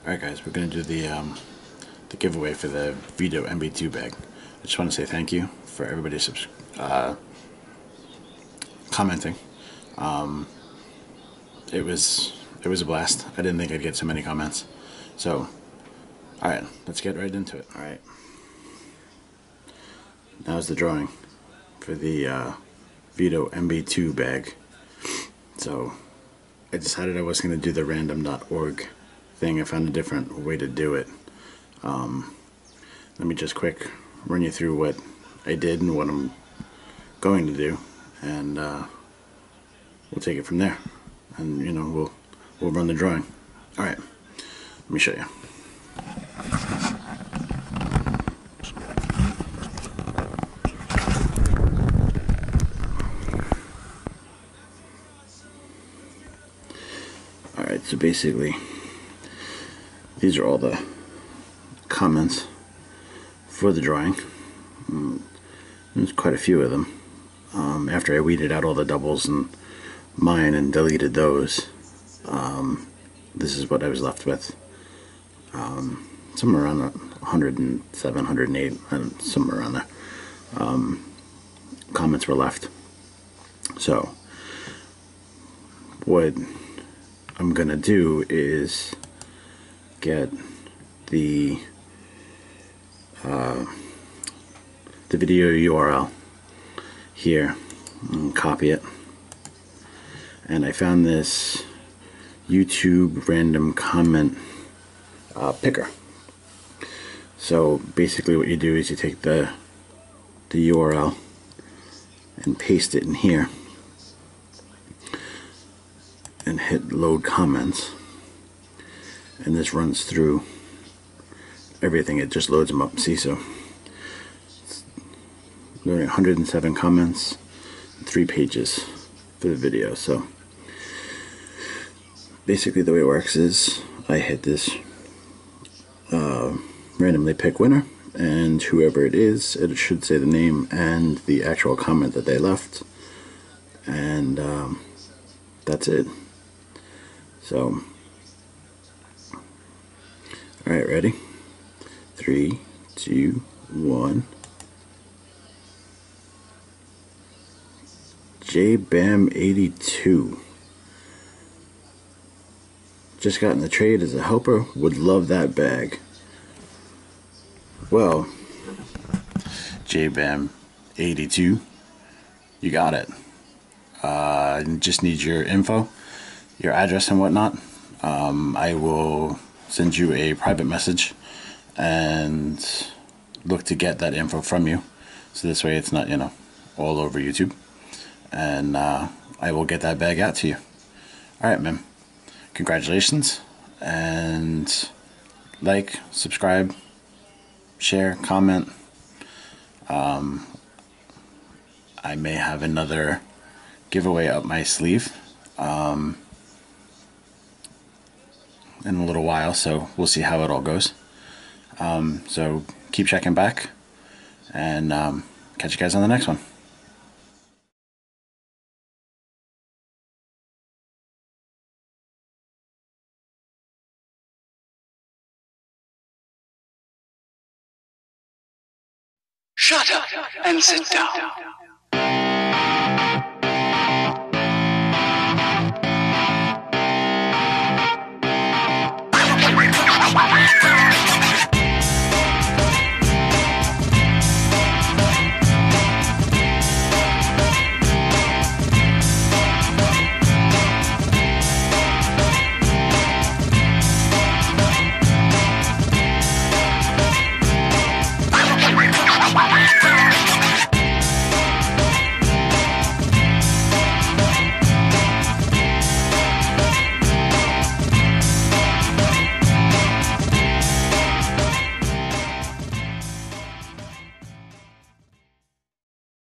Alright guys, we're going to do the giveaway for the Vito MB2 bag. I just want to say thank you for everybody commenting. It was a blast. I didn't think I'd get so many comments. So, alright, let's get right into it. Alright. Now's the drawing for the Vito MB2 bag. So, I decided I wasn't going to do the random.org thing. I found a different way to do it. Let me just quick run you through what I did and what I'm going to do, and we'll take it from there. And we'll run the drawing. All right, let me show you. All right, so basically, these are all the comments for the drawing. There's quite a few of them. After I weeded out all the doubles and mine and deleted those, this is what I was left with. Somewhere around 107, 108, and somewhere around there. Comments were left. So, what I'm gonna do is get the video URL here and copy it, and I found this YouTube random comment picker. So basically what you do is you take the URL and paste it in here and hit load comments, and this runs through everything. It just loads them up. See, so it's loading 107 comments, 3 pages for the video. So basically the way it works is I hit this randomly pick winner, and whoever it is, it should say the name and the actual comment that they left, and that's it. So, alright, ready? 3, 2, 1. JBAM82. Just got in the trade as a helper. Would love that bag. Well, JBAM82, you got it. Just need your info, your address and whatnot. I will send you a private message and look to get that info from you, so this way it's not all over YouTube, and I will get that bag out to you. Alright, man, congratulations, and like, subscribe, share, comment. I may have another giveaway up my sleeve in a little while, so we'll see how it all goes. So keep checking back, and catch you guys on the next one. Shut up and sit down.